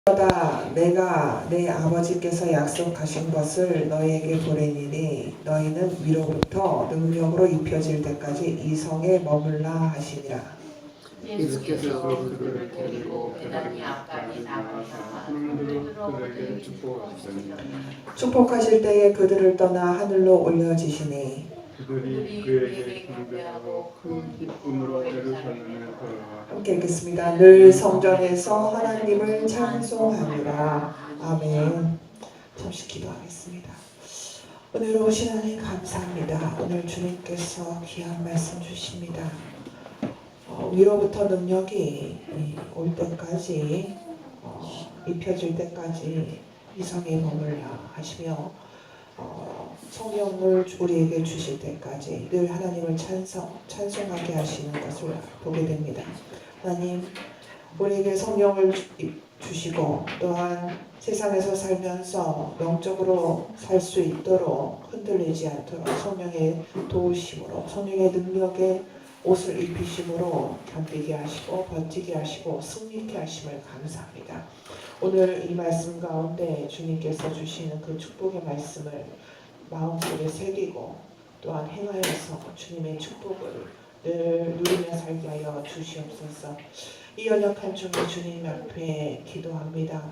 내가 내 아버지께서 약속하신 것을 너희에게 보내니니 너희는 위로부터 능력으로 입혀질 때까지 이 성에 머물라 하시니라. 예수께서 그들을 데리고 베다니 앞까지 나가사 베드로와 그들에게 축복하시더니 축복하실 때에 그들을 떠나 하늘로 올려지시니 그들이 그에게 경배하고 큰 기쁨으로 예루살렘에 돌아와 함께 읽겠습니다. 늘 성전에서 하나님을 찬송하니라. 아멘. 잠시 기도하겠습니다. 오늘 오신 하나님 감사합니다. 오늘 주님께서 귀한 말씀 주십니다. 위로부터 능력이 올 때까지 입혀질 때까지 이 성에 머물라 하시며 성령을 우리에게 주실 때까지 늘 하나님을 찬송하게 하시는 것을 보게 됩니다. 하나님, 우리에게 성령을 주시고 또한 세상에서 살면서 영적으로 살 수 있도록 흔들리지 않도록 성령의 도우심으로 성령의 능력에 옷을 입히심으로 견디게 하시고 버티게 하시고 승리케 하심을 감사합니다. 오늘 이 말씀 가운데 주님께서 주시는 그 축복의 말씀을 마음속에 새기고 또한 행하여서 주님의 축복을 늘 누리며 살게 하여 주시옵소서. 이 연약한 중에 주님 앞에 기도합니다.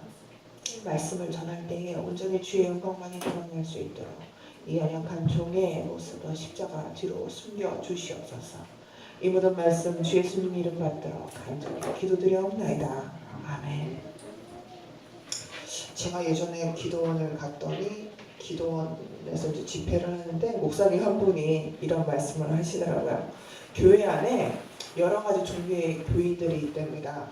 이 말씀을 전할 때에 온전히 주의 영광만이 드러날 수 있도록 이 연약한 종의 모습을 십자가 뒤로 숨겨 주시옵소서. 이 모든 말씀 주 예수님 이름 받도록 간절히 기도드려옵나이다. 아멘. 제가 예전에 기도원을 갔더니 기도원에서 이제 집회를 하는데 목사님 한 분이 이런 말씀을 하시더라고요. 교회 안에 여러 가지 종류의 교인들이 있답니다.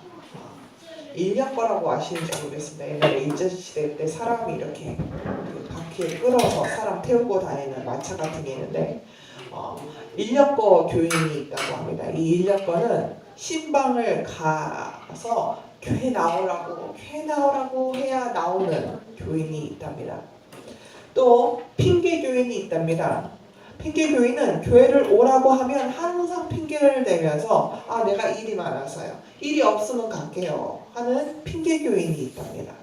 인력거라고 아시는지 모르겠습니다. 옛날에 일제시대 때 사람이 이렇게 그 바퀴에 끌어서 사람 태우고 다니는 마차 같은 게 있는데 인력거 교인이 있다고 합니다. 이 인력거는 신방을 가서 교회 나오라고 해야 나오는 교인이 있답니다. 또 핑계 교인이 있답니다. 핑계 교인은 교회를 오라고 하면 항상 핑계를 대면서 내가 일이 많아서요. 일이 없으면 갈게요 하는 핑계 교인이 있답니다.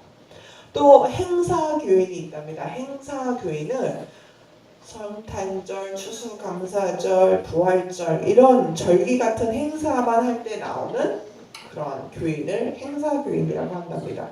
또 행사 교인이 있답니다. 행사 교인은 성탄절, 추수감사절, 부활절 이런 절기 같은 행사만 할 때 나오는 그런 교인을 행사 교인이라고 한답니다.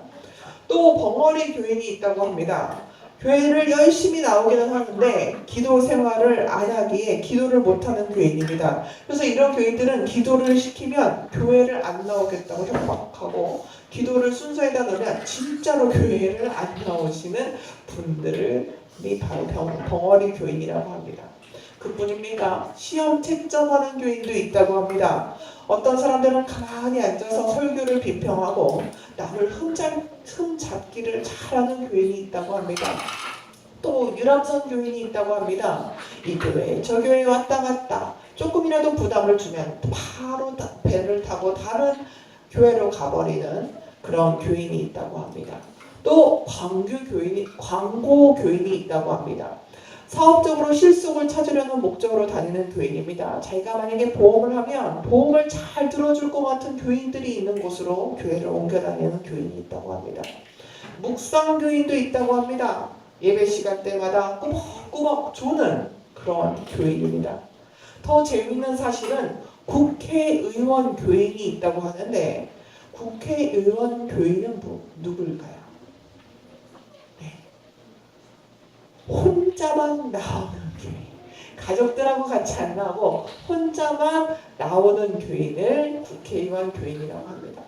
또 벙어리 교인이 있다고 합니다. 교회를 열심히 나오기는 하는데 기도 생활을 안 하기에 기도를 못하는 교인입니다. 그래서 이런 교인들은 기도를 시키면 교회를 안 나오겠다고 협박하고 기도를 순서에다 넣으면 진짜로 교회를 안 나오시는 분들을 바로 벙어리 교인이라고 합니다. 그뿐입니다. 시험 채점하는 교인도 있다고 합니다. 어떤 사람들은 가만히 앉아서 설교를 비평하고 남을 흠잡기를 잘하는 교인이 있다고 합니다. 또 유람선 교인이 있다고 합니다. 이 교회 저 교회 왔다 갔다 조금이라도 부담을 주면 바로 배를 타고 다른 교회로 가버리는 그런 교인이 있다고 합니다. 또 광고 교인이 있다고 합니다. 사업적으로 실속을 찾으려는 목적으로 다니는 교인입니다. 자기가 만약에 보험을 하면 보험을 잘 들어줄 것 같은 교인들이 있는 곳으로 교회를 옮겨 다니는 교인이 있다고 합니다. 묵상 교인도 있다고 합니다. 예배 시간 때마다 꾸벅꾸벅 조는 그런 교인입니다. 더 재미있는 사실은 국회의원 교인이 있다고 하는데 국회의원 교인은 누굴까요? 혼자만 나오는 교인, 가족들하고 같이 안 나오고 혼자만 나오는 교인을 국회의원 교인이라고 합니다.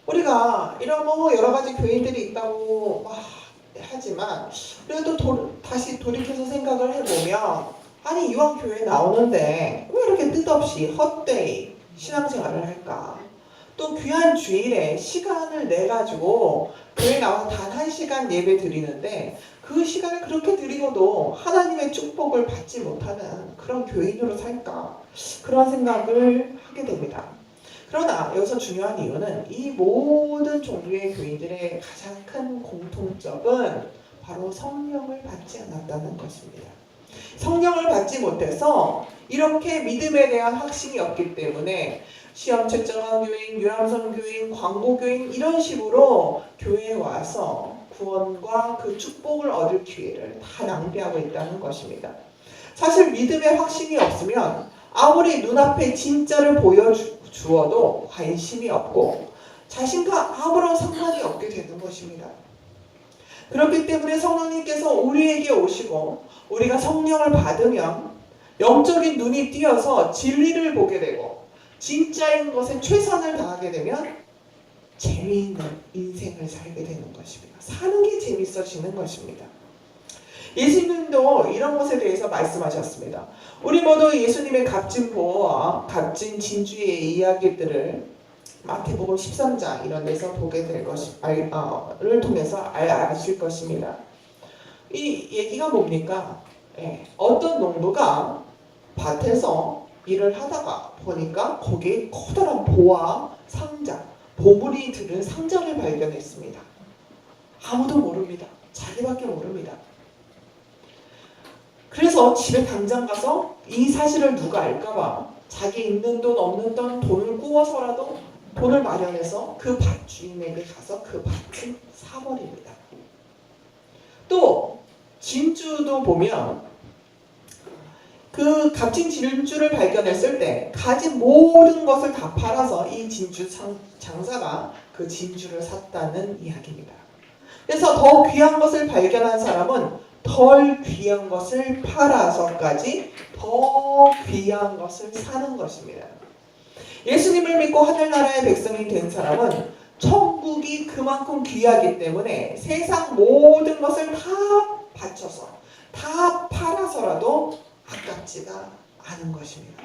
우리가 이런 여러 가지 교인들이 있다고 하지만 그래도 다시 돌이켜서 생각을 해보면 이왕 교회 나오는데 왜 이렇게 뜻없이 헛되이 신앙생활을 할까? 또 귀한 주일에 시간을 내가지고 교회 나와서 단 1시간 예배 드리는데 그 시간을 그렇게 드리고도 하나님의 축복을 받지 못하는 그런 교인으로 살까? 그런 생각을 하게 됩니다. 그러나 여기서 중요한 이유는 이 모든 종류의 교인들의 가장 큰 공통점은 바로 성령을 받지 않았다는 것입니다. 성령을 받지 못해서 이렇게 믿음에 대한 확신이 없기 때문에 시험 채점왕 교인, 유람선 교인, 광고 교인 이런 식으로 교회에 와서 구원과 그 축복을 얻을 기회를 다 낭비하고 있다는 것입니다. 사실 믿음의 확신이 없으면 아무리 눈앞에 진짜를 보여주어도 관심이 없고 자신과 아무런 상관이 없게 되는 것입니다. 그렇기 때문에 성령님께서 우리에게 오시고 우리가 성령을 받으면 영적인 눈이 띄어서 진리를 보게 되고 진짜인 것에 최선을 다하게 되면 재미있는 인생을 살게 되는 것입니다. 사는 게 재밌어지는 것입니다. 예수님도 이런 것에 대해서 말씀하셨습니다. 우리 모두 예수님의 값진 보호와 값진 진주의 이야기들을 마태복음 13장 이런 데서 보게 될 것을 통해서 아실 것입니다. 이 얘기가 뭡니까? 어떤 농부가 밭에서 일을 하다가 보니까 거기에 커다란 보와 상자, 보물이 들은 상자를 발견했습니다. 아무도 모릅니다. 자기밖에 모릅니다. 그래서 집에 당장 가서 이 사실을 누가 알까봐 자기 있는 돈 없는 돈을 구워서라도 돈을 마련해서 그 밭 주인에게 가서 그 밭을 사버립니다. 또 진주도 보면 그 값진 진주를 발견했을 때 가진 모든 것을 다 팔아서 이 진주 장사가 그 진주를 샀다는 이야기입니다. 그래서 더 귀한 것을 발견한 사람은 덜 귀한 것을 팔아서까지 더 귀한 것을 사는 것입니다. 예수님을 믿고 하늘나라의 백성이 된 사람은 천국이 그만큼 귀하기 때문에 세상 모든 것을 다 바쳐서 다 팔아서라도 아깝지가 않은 것입니다.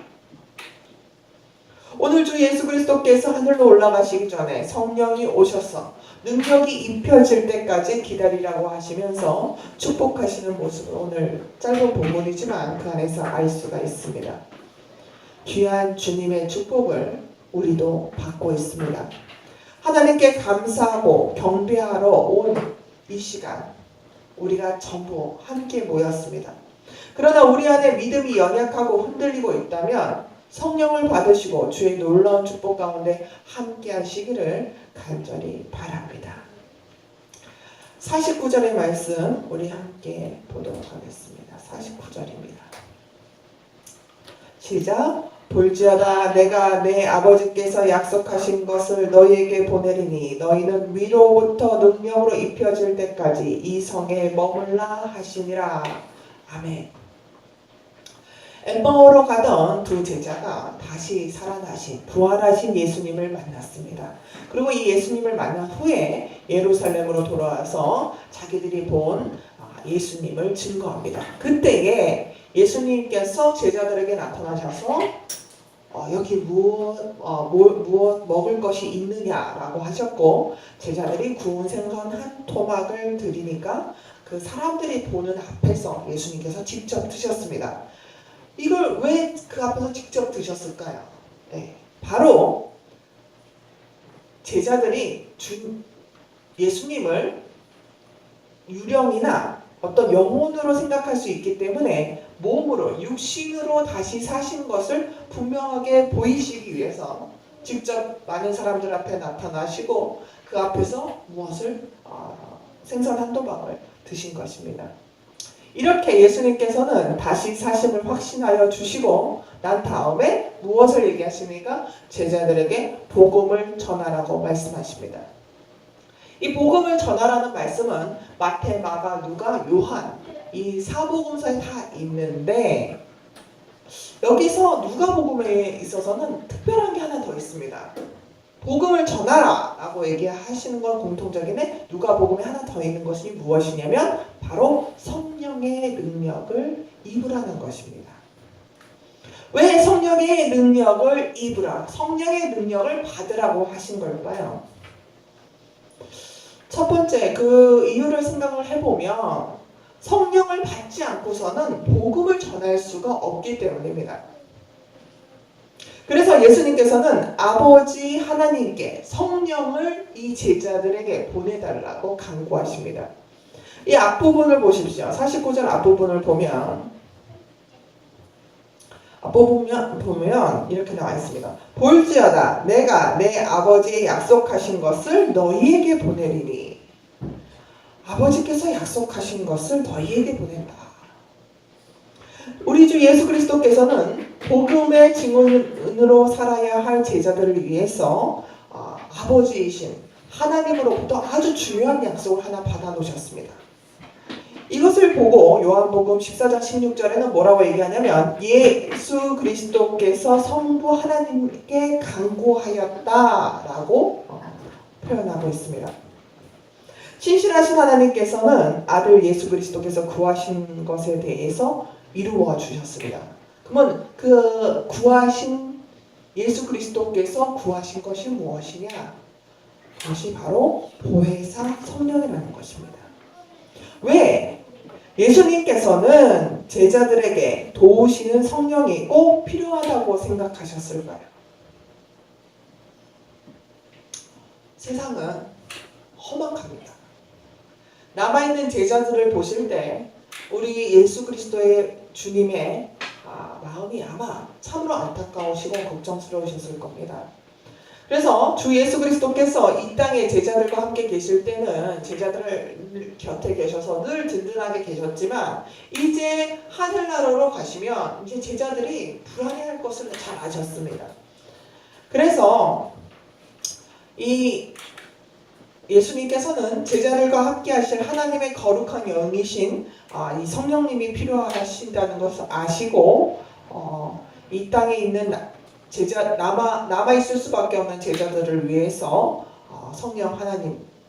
오늘 주 예수 그리스도께서 하늘로 올라가시기 전에 성령이 오셔서 능력이 입혀질 때까지 기다리라고 하시면서 축복하시는 모습을 오늘 짧은 본문이지만 그 안에서 알 수가 있습니다. 귀한 주님의 축복을 우리도 받고 있습니다. 하나님께 감사하고 경배하러 온 이 시간 우리가 전부 함께 모였습니다. 그러나 우리 안에 믿음이 연약하고 흔들리고 있다면 성령을 받으시고 주의 놀라운 축복 가운데 함께 하시기를 간절히 바랍니다. 49절의 말씀 우리 함께 보도록 하겠습니다. 49절입니다. 시작. 볼지어다 내가 내 아버지께서 약속하신 것을 너희에게 보내리니 너희는 위로부터 능력으로 입혀질 때까지 이 성에 머물라 하시니라. 아멘. 엠마오로 가던 두 제자가 다시 살아나신 부활하신 예수님을 만났습니다. 그리고 이 예수님을 만난 후에 예루살렘으로 돌아와서 자기들이 본 예수님을 증거합니다. 그때에 예수님께서 제자들에게 나타나셔서 여기 무엇 먹을 것이 있느냐라고 하셨고 제자들이 구운 생선 한 토막을 드리니까 그 사람들이 보는 앞에서 예수님께서 직접 드셨습니다. 이걸 왜 그 앞에서 직접 드셨을까요? 바로 제자들이 예수님을 유령이나 어떤 영혼으로 생각할 수 있기 때문에 몸으로 육신으로 다시 사신 것을 분명하게 보이시기 위해서 직접 많은 사람들 앞에 나타나시고 그 앞에서 무엇을 생선 한 토막을 드신 것입니다. 이렇게 예수님께서는 다시 사심을 확신하여 주시고 난 다음에 무엇을 얘기하십니까? 제자들에게 복음을 전하라고 말씀하십니다. 이 복음을 전하라는 말씀은 마태, 마가, 누가, 요한 이 사복음서에 다 있는데 여기서 누가복음에 있어서는 특별한 게 하나 더 있습니다. 복음을 전하라 라고 얘기하시는 건 공통적인데 누가복음에 하나 더 있는 것이 무엇이냐면 바로 성령의 능력을 입으라는 것입니다. 왜 성령의 능력을 입으라, 성령의 능력을 받으라고 하신 걸까요? 첫 번째 그 이유를 생각을 해보면 성령을 받지 않고서는 복음을 전할 수가 없기 때문입니다. 그래서 예수님께서는 아버지 하나님께 성령을 이 제자들에게 보내달라고 간구하십니다. 이 앞부분을 보십시오. 49절 앞부분을 보면 보면 이렇게 나와 있습니다. 볼지어다 내가 내 아버지의 약속하신 것을 너희에게 보내리니. 아버지께서 약속하신 것을 너희에게 보낸다. 우리 주 예수 그리스도께서는 복음의 증언으로 살아야 할 제자들을 위해서 아버지이신 하나님으로부터 아주 중요한 약속을 하나 받아 놓으셨습니다. 이것을 보고 요한복음 14장 16절에는 뭐라고 얘기하냐면 예수 그리스도께서 성부 하나님께 간구하였다라고 표현하고 있습니다. 신실하신 하나님께서는 아들 예수 그리스도께서 구하신 것에 대해서 이루어 주셨습니다. 그러면 그 구하신 예수 그리스도께서 구하신 것이 무엇이냐? 그것이 바로 보혜사 성령이라는 것입니다. 왜 예수님께서는 제자들에게 도우시는 성령이 꼭 필요하다고 생각하셨을까요? 세상은 험악합니다. 남아있는 제자들을 보실 때 우리 예수 그리스도의 주님의 마음이 아마 참으로 안타까우시고 걱정스러우셨을 겁니다. 그래서 주 예수 그리스도께서 이 땅에 제자들과 함께 계실 때는 제자들 곁에 계셔서 늘 든든하게 계셨지만 이제 하늘나라로 가시면 이제 제자들이 불안해할 것을 잘 아셨습니다. 그래서 이 예수님께서는 제자들과 함께 하실 하나님의 거룩한 영이신 이 성령님이 필요하신다는 것을 아시고 이 땅에 있는 남아 있을 수밖에 없는 제자들을 위해서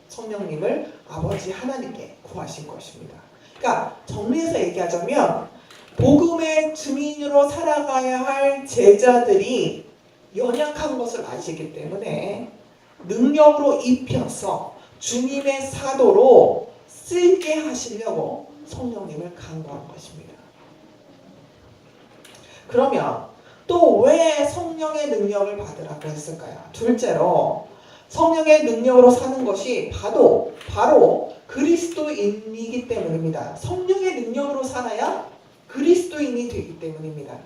성령님을 아버지 하나님께 구하신 것입니다. 그러니까 정리해서 얘기하자면 복음의 증인으로 살아가야 할 제자들이 연약한 것을 아시기 때문에 능력으로 입혀서 주님의 사도로 쓰게 하시려고 성령님을 간구한 것입니다. 그러면 또 왜 성령의 능력을 받으라고 했을까요? 둘째로 성령의 능력으로 사는 것이 바로 그리스도인이기 때문입니다. 성령의 능력으로 살아야 그리스도인이 되기 때문입니다.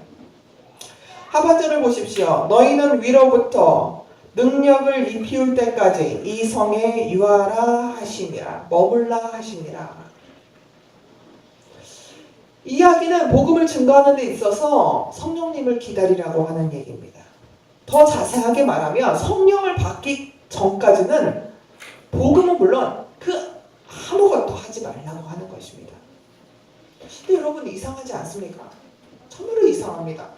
하반절을 보십시오. 너희는 위로부터 능력을 입히울 때까지 이 성에 유하라 하시니라. 머물라 하시니라. 이 이야기는 복음을 증거하는 데 있어서 성령님을 기다리라고 하는 얘기입니다. 더 자세하게 말하면 성령을 받기 전까지는 복음은 물론 아무것도 하지 말라고 하는 것입니다. 근데 여러분 이상하지 않습니까? 참으로 이상합니다.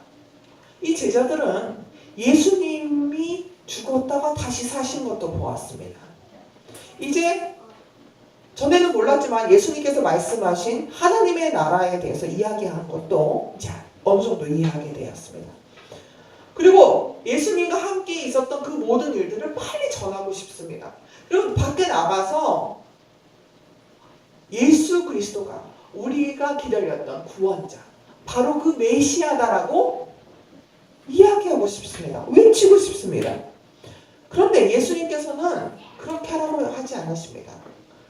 이 제자들은 예수님이 죽었다가 다시 사신 것도 보았습니다. 이제 전에는 몰랐지만 예수님께서 말씀하신 하나님의 나라에 대해서 이야기한 것도 이제 어느 정도 이해하게 되었습니다. 그리고 예수님과 함께 있었던 그 모든 일들을 빨리 전하고 싶습니다. 그리고 밖에 나가서 예수 그리스도가 우리가 기다렸던 구원자, 바로 그 메시아다라고 이야기하고 싶습니다. 외치고 싶습니다. 그런데 예수님께서는 그렇게 하라고 하지 않으십니다.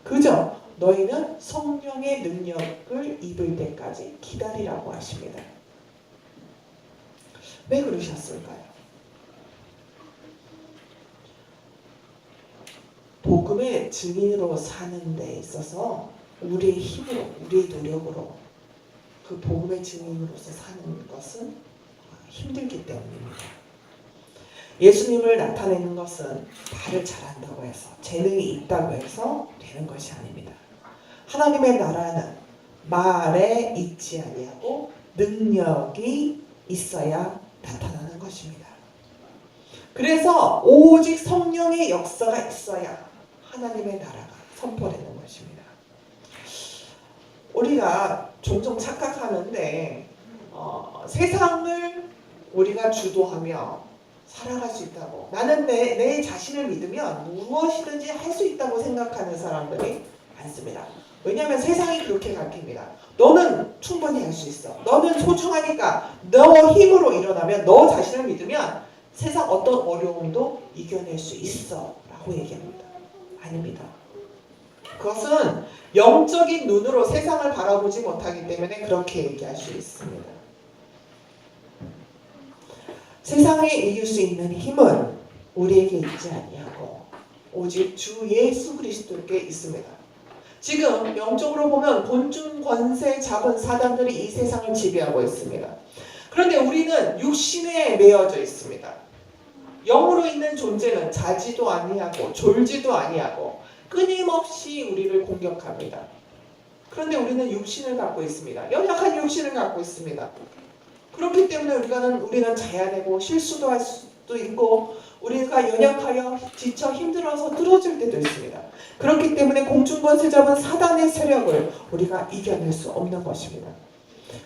그저 너희는 성령의 능력을 입을 때까지 기다리라고 하십니다. 왜 그러셨을까요? 복음의 증인으로 사는 데 있어서 우리의 힘으로, 우리의 노력으로 그 복음의 증인으로서 사는 것은 힘들기 때문입니다. 예수님을 나타내는 것은 말을 잘한다고 해서 재능이 있다고 해서 되는 것이 아닙니다. 하나님의 나라는 말에 있지 아니하고 능력이 있어야 나타나는 것입니다. 그래서 오직 성령의 역사가 있어야 하나님의 나라가 선포되는 것입니다. 우리가 종종 착각하는데 세상을 우리가 주도하며 살아갈 수 있다고, 나는 내 자신을 믿으면 무엇이든지 할 수 있다고 생각하는 사람들이 많습니다. 왜냐하면 세상이 그렇게 가르칩니다. 너는 충분히 할 수 있어. 너는 소중하니까 너 힘으로 일어나면, 너 자신을 믿으면 세상 어떤 어려움도 이겨낼 수 있어 라고 얘기합니다. 아닙니다. 그것은 영적인 눈으로 세상을 바라보지 못하기 때문에 그렇게 얘기할 수 있습니다. 세상에 이길 수 있는 힘은 우리에게 있지 아니하고 오직 주 예수 그리스도께 있습니다. 지금 영적으로 보면 곤충 권세 잡은 사단들이 이 세상을 지배하고 있습니다. 그런데 우리는 육신에 매여져 있습니다. 영으로 있는 존재는 자지도 아니하고 졸지도 아니하고 끊임없이 우리를 공격합니다. 그런데 우리는 육신을 갖고 있습니다. 연약한 육신을 갖고 있습니다. 그렇기 때문에 우리는 자야 되고 실수도 할 수도 있고 우리가 연약하여 지쳐 힘들어서 쓰러질 때도 있습니다. 그렇기 때문에 공중권세 잡은 사단의 세력을 우리가 이겨낼 수 없는 것입니다.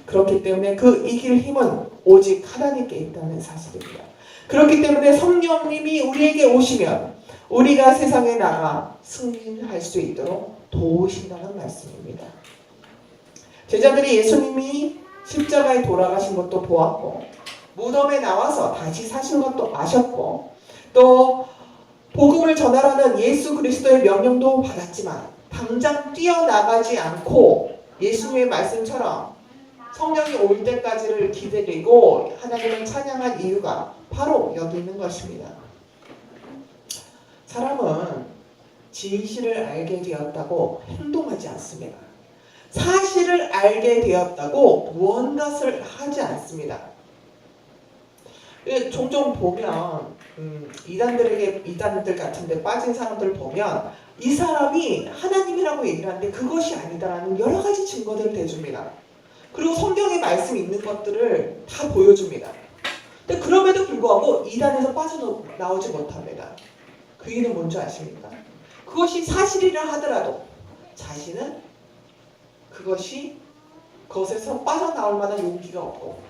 그렇기 때문에 그 이길 힘은 오직 하나님께 있다는 사실입니다. 그렇기 때문에 성령님이 우리에게 오시면 우리가 세상에 나가 승리할 수 있도록 도우신다는 말씀입니다. 제자들이 예수님이 십자가에 돌아가신 것도 보았고 무덤에 나와서 다시 사신 것도 아셨고 또 복음을 전하라는 예수 그리스도의 명령도 받았지만 당장 뛰어나가지 않고 예수님의 말씀처럼 성령이 올 때까지를 기다리고 하나님을 찬양한 이유가 바로 여기 있는 것입니다. 사람은 진실을 알게 되었다고 행동하지 않습니다. 사실을 알게 되었다고 무언가를 하지 않습니다. 종종 보면 이단들 같은데 빠진 사람들 보면 이 사람이 하나님이라고 얘기를 하는데 그것이 아니다라는 여러 가지 증거들을 대줍니다. 그리고 성경에 말씀이 있는 것들을 다 보여줍니다. 근데 그럼에도 불구하고 이단에서 빠져나오지 못합니다. 그 이유는 뭔지 아십니까? 그것이 사실이라 하더라도 자신은 그것에서 빠져나올 만한 용기가 없고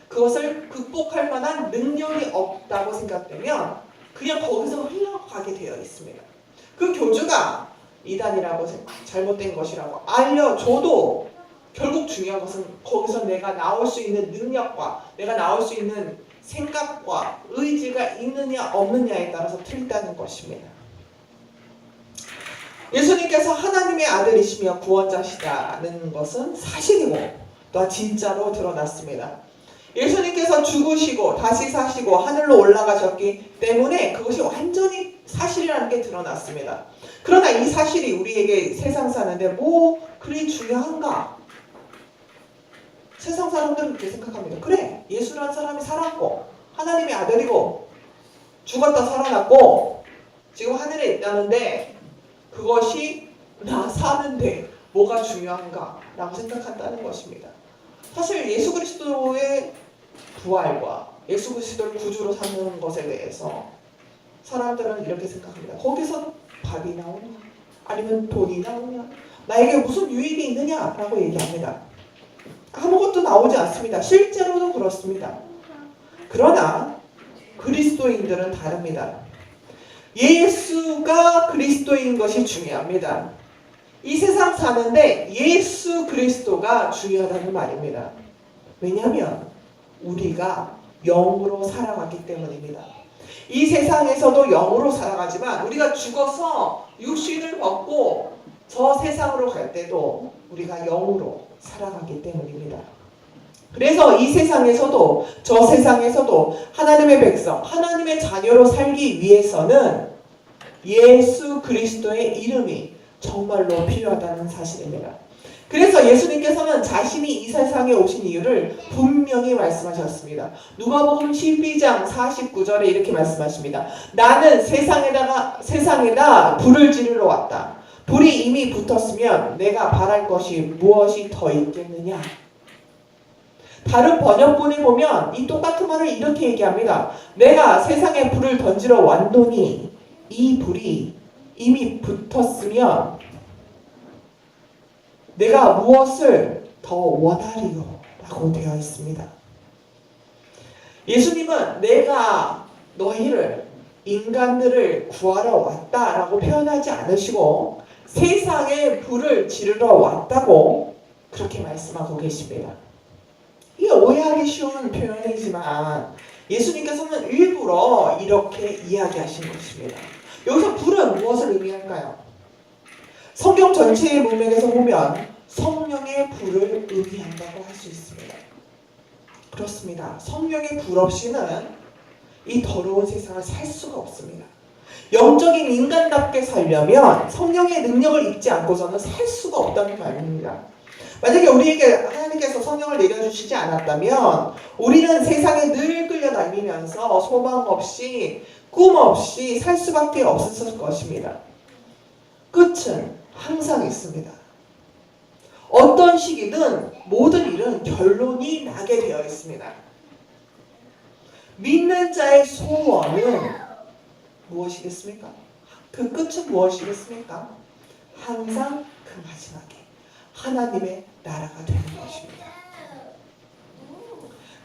그것을 극복할 만한 능력이 없다고 생각되면 그냥 거기서 흘러가게 되어 있습니다. 그 교주가 이단이라고 잘못된 것이라고 알려줘도 결국 중요한 것은 거기서 내가 나올 수 있는 능력과 내가 나올 수 있는 생각과 의지가 있느냐 없느냐에 따라서 틀리다는 것입니다. 예수님께서 하나님의 아들이시며 구원자시다는 것은 사실이고 또 진짜로 드러났습니다. 예수님께서 죽으시고 다시 사시고 하늘로 올라가셨기 때문에 그것이 완전히 사실이라는 게 드러났습니다. 그러나 이 사실이 우리에게 세상 사는데 뭐 그리 중요한가? 세상 사람들은 그렇게 생각합니다. 그래, 예수라는 사람이 살았고 하나님의 아들이고 죽었다 살아났고 지금 하늘에 있다는데 그것이 나 사는데 뭐가 중요한가? 라고 생각한다는 것입니다. 사실 예수 그리스도의 부활과 예수 그리스도를 구주로 삼는 것에 대해서 사람들은 이렇게 생각합니다. 거기서 밥이 나오냐? 아니면 돈이 나오냐? 나에게 무슨 유익이 있느냐? 라고 얘기합니다. 아무것도 나오지 않습니다. 실제로도 그렇습니다. 그러나 그리스도인들은 다릅니다. 예수가 그리스도인 것이 중요합니다. 이 세상 사는데 예수 그리스도가 중요하다는 말입니다. 왜냐하면 우리가 영으로 살아가기 때문입니다. 이 세상에서도 영으로 살아가지만 우리가 죽어서 육신을 벗고 저 세상으로 갈 때도 우리가 영으로 살아가기 때문입니다. 그래서 이 세상에서도 저 세상에서도 하나님의 백성, 하나님의 자녀로 살기 위해서는 예수 그리스도의 이름이 정말로 필요하다는 사실입니다. 그래서 예수님께서는 자신이 이 세상에 오신 이유를 분명히 말씀하셨습니다. 누가복음 12장 49절에 이렇게 말씀하십니다. 나는 세상에다 불을 지르러 왔다. 불이 이미 붙었으면 내가 바랄 것이 무엇이 더 있겠느냐? 다른 번역본에 보면 이 똑같은 말을 이렇게 얘기합니다. 내가 세상에 불을 던지러 왔노니 이 불이 이미 붙었으면 내가 무엇을 더 원하리요? 라고 되어 있습니다. 예수님은 내가 너희를 인간들을 구하러 왔다라고 표현하지 않으시고 세상에 불을 지르러 왔다고 그렇게 말씀하고 계십니다. 이게 오해하기 쉬운 표현이지만 예수님께서는 일부러 이렇게 이야기하신 것입니다. 여기서 불은 무엇을 의미할까요? 성경 전체의 문맥에서 보면 성령의 불을 의미한다고 할 수 있습니다. 그렇습니다. 성령의 불 없이는 이 더러운 세상을 살 수가 없습니다. 영적인 인간답게 살려면 성령의 능력을 입지 않고서는 살 수가 없다는 말입니다. 만약에 우리에게 하나님께서 성령을 내려주시지 않았다면 우리는 세상에 늘 끌려다니면서 소망 없이 꿈 없이 살 수밖에 없었을 것입니다. 끝은 항상 있습니다. 어떤 시기든 모든 일은 결론이 나게 되어 있습니다. 믿는 자의 소원은 무엇이겠습니까? 그 끝은 무엇이겠습니까? 항상 그 마지막에 하나님의 나라가 되는 것입니다.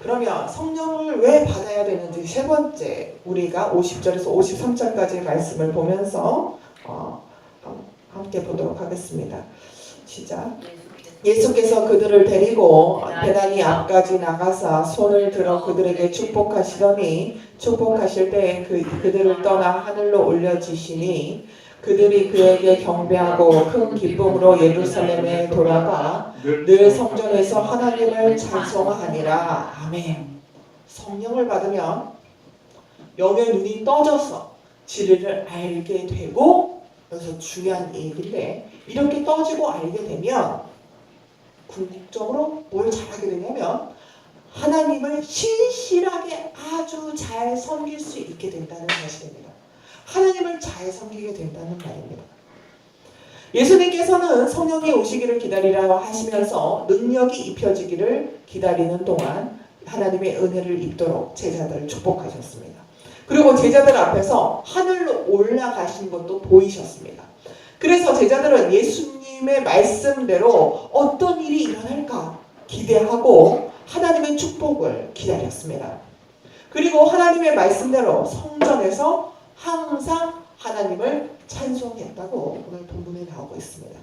그러면 성령을 왜 받아야 되는지 세 번째, 우리가 50절에서 53절까지의 말씀을 보면서 함께 보도록 하겠습니다. 시작. 예수께서 그들을 데리고 베다니 앞까지 나가사 손을 들어 그들에게 축복하시더니 축복하실 때 그들을 떠나 하늘로 올려지시니 그들이 그에게 경배하고 큰 기쁨으로 예루살렘에 돌아가 늘 성전에서 하나님을 찬송하니라. 아멘. 성령을 받으면 영의 눈이 떠져서 진리를 알게 되고, 여기서 중요한 얘기인데, 이렇게 떠지고 알게 되면 궁극적으로 뭘 잘하게 되냐면 하나님을 신실하게 아주 잘 섬길 수 있게 된다는 것이 됩니다. 하나님을 잘 섬기게 된다는 말입니다. 예수님께서는 성령이 오시기를 기다리라 하시면서 능력이 입혀지기를 기다리는 동안 하나님의 은혜를 입도록 제자들을 축복하셨습니다. 그리고 제자들 앞에서 하늘로 올라가신 것도 보이셨습니다. 그래서 제자들은 예수님의 말씀대로 어떤 일이 일어날까 기대하고 하나님의 축복을 기다렸습니다. 그리고 하나님의 말씀대로 성전에서 항상 하나님을 찬송했다고 오늘 본문에 나오고 있습니다.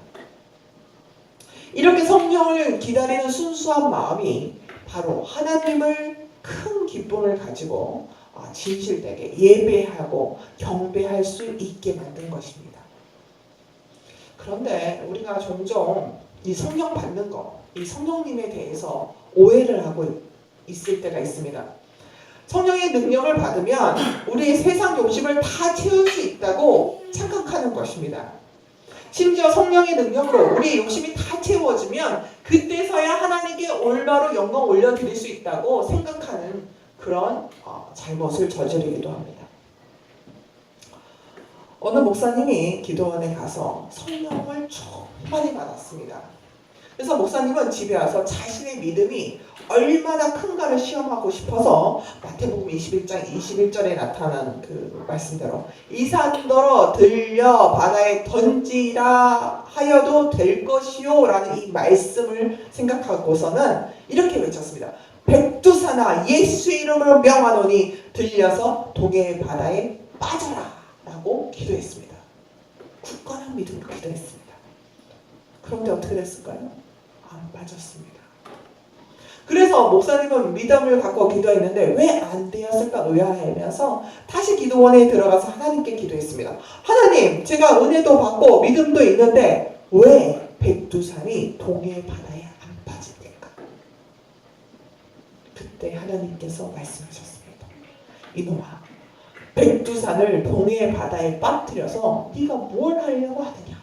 이렇게 성령을 기다리는 순수한 마음이 바로 하나님을 큰 기쁨을 가지고 진실되게 예배하고 경배할 수 있게 만든 것입니다. 그런데 우리가 종종 이 성령 받는 것, 이 성령님에 대해서 오해를 하고 있을 때가 있습니다. 성령의 능력을 받으면 우리의 세상 욕심을 다 채울 수 있다고 착각하는 것입니다. 심지어 성령의 능력으로 우리의 욕심이 다 채워지면 그때서야 하나님께 올바로 영광 올려드릴 수 있다고 생각하는 그런 잘못을 저지르기도 합니다. 어느 목사님이 기도원에 가서 성령을 충만히 받았습니다. 그래서 목사님은 집에 와서 자신의 믿음이 얼마나 큰가를 시험하고 싶어서 마태복음 21장 21절에 나타난 그 말씀대로 이 산더러 들려 바다에 던지라 하여도 될 것이요 라는 이 말씀을 생각하고서는 이렇게 외쳤습니다. 백두산아 예수의 이름으로 명하노니 들려서 동해의 바다에 빠져라 라고 기도했습니다. 굳건한 믿음으로 기도했습니다. 그런데 어떻게 됐을까요? 안 빠졌습니다. 그래서 목사님은 믿음을 갖고 기도했는데 왜 안 되었을까 의아해하면서 다시 기도원에 들어가서 하나님께 기도했습니다. 하나님, 제가 은혜도 받고 믿음도 있는데 왜 백두산이 동해 바다에 안 빠집니까? 그때 하나님께서 말씀하셨습니다. 이놈아, 백두산을 동해 바다에 빠뜨려서 네가 뭘 하려고 하느냐?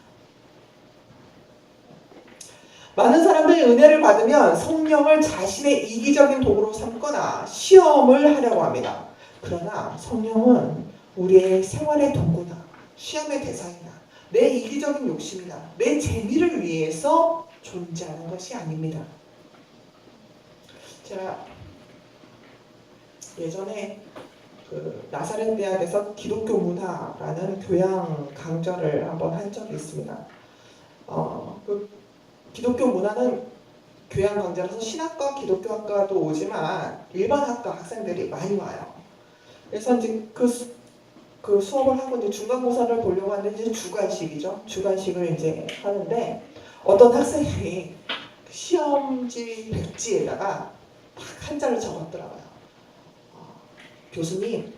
많은 사람들이 은혜를 받으면 성령을 자신의 이기적인 도구로 삼거나 시험을 하려고 합니다. 그러나 성령은 우리의 생활의 도구나 시험의 대상이나 내 이기적인 욕심이나 내 재미를 위해서 존재하는 것이 아닙니다. 제가 예전에 나사렛 대학에서 기독교 문화라는 교양 강좌를 한번 한 적이 있습니다. 기독교 문화는 교양 강좌라서 신학과, 기독교학과도 오지만 일반 학과 학생들이 많이 와요. 그래서 이제 그 수업을 하고 이제 중간고사를 보려고 하는데 이제 주관식이죠. 주관식을 이제 하는데 어떤 학생이 시험지 백지에다가 딱 한자를 적었더라고요. 교수님,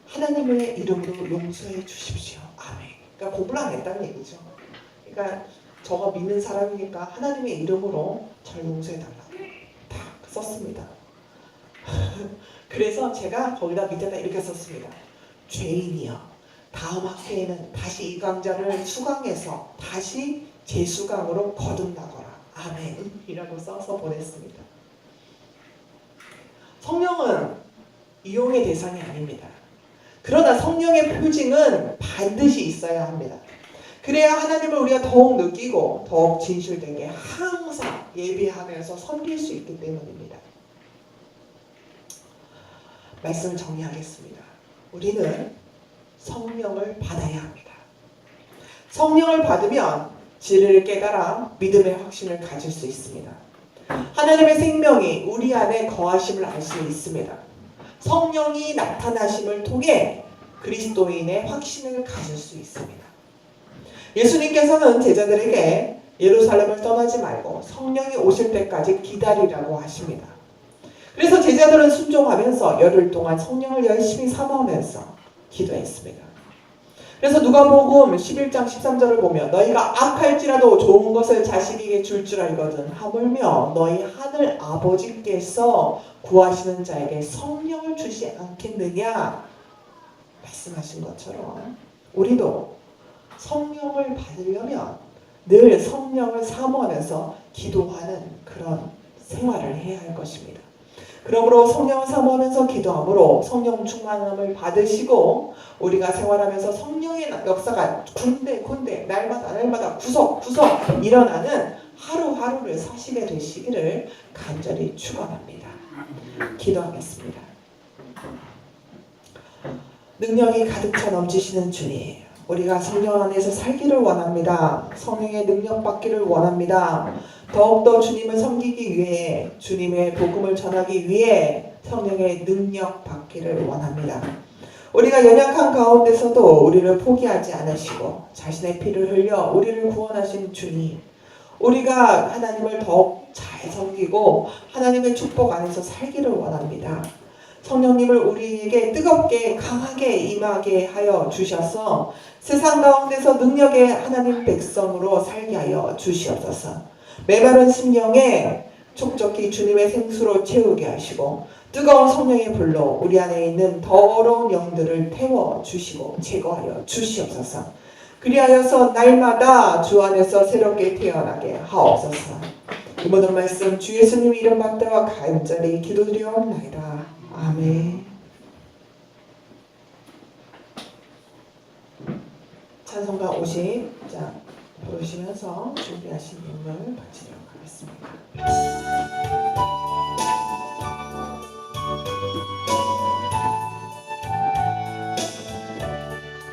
하나님의 이름으로 용서해 주십시오. 아멘. 그러니까 공부를 안 했다는 얘기죠. 그러니까 저가 믿는 사람이니까 하나님의 이름으로 절 용서해달라고 딱 썼습니다. 그래서 제가 거기다 밑에다 이렇게 썼습니다. 죄인이여, 다음 학기에는 다시 이 강좌를 수강해서 다시 재수강으로 거듭나거라. 아멘. 이라고 써서 보냈습니다. 성령은 이용의 대상이 아닙니다. 그러나 성령의 표징은 반드시 있어야 합니다. 그래야 하나님을 우리가 더욱 느끼고 더욱 진실되게 항상 예배하면서 섬길 수 있기 때문입니다. 말씀을 정리하겠습니다. 우리는 성령을 받아야 합니다. 성령을 받으면 진리를 깨달아 믿음의 확신을 가질 수 있습니다. 하나님의 생명이 우리 안에 거하심을 알 수 있습니다. 성령이 나타나심을 통해 그리스도인의 확신을 가질 수 있습니다. 예수님께서는 제자들에게 예루살렘을 떠나지 말고 성령이 오실 때까지 기다리라고 하십니다. 그래서 제자들은 순종하면서 열흘 동안 성령을 열심히 사모하면서 기도했습니다. 그래서 누가복음 11장 13절을 보면 너희가 악할지라도 좋은 것을 자식에게 줄 줄 알거든 하물며 너희 하늘 아버지께서 구하시는 자에게 성령을 주시 않겠느냐 말씀하신 것처럼 우리도 성령을 받으려면 늘 성령을 사모하면서 기도하는 그런 생활을 해야 할 것입니다. 그러므로 성령을 사모하면서 기도함으로 성령 충만함을 받으시고 우리가 생활하면서 성령의 역사가 군데 날마다 구석구석 일어나는 하루하루를 사시게 되시기를 간절히 축원합니다. 기도하겠습니다. 능력이 가득 차 넘치시는 주님, 우리가 성령 안에서 살기를 원합니다. 성령의 능력 받기를 원합니다. 더욱더 주님을 섬기기 위해 주님의 복음을 전하기 위해 성령의 능력 받기를 원합니다. 우리가 연약한 가운데서도 우리를 포기하지 않으시고 자신의 피를 흘려 우리를 구원하신 주님, 우리가 하나님을 더욱 잘 섬기고 하나님의 축복 안에서 살기를 원합니다. 성령님을 우리에게 뜨겁게 강하게 임하게 하여 주셔서 세상 가운데서 능력의 하나님 백성으로 살게 하여 주시옵소서. 메마른 심령에 촉촉히 주님의 생수로 채우게 하시고 뜨거운 성령의 불로 우리 안에 있는 더러운 영들을 태워주시고 제거하여 주시옵소서. 그리하여서 날마다 주 안에서 새롭게 태어나게 하옵소서. 이 모든 말씀 주 예수님 이름 받들어 간절히 기도드리옵나이다. 아멘. 찬송가 50장 부르시면서 준비하신 인물 바치도록 하겠습니다.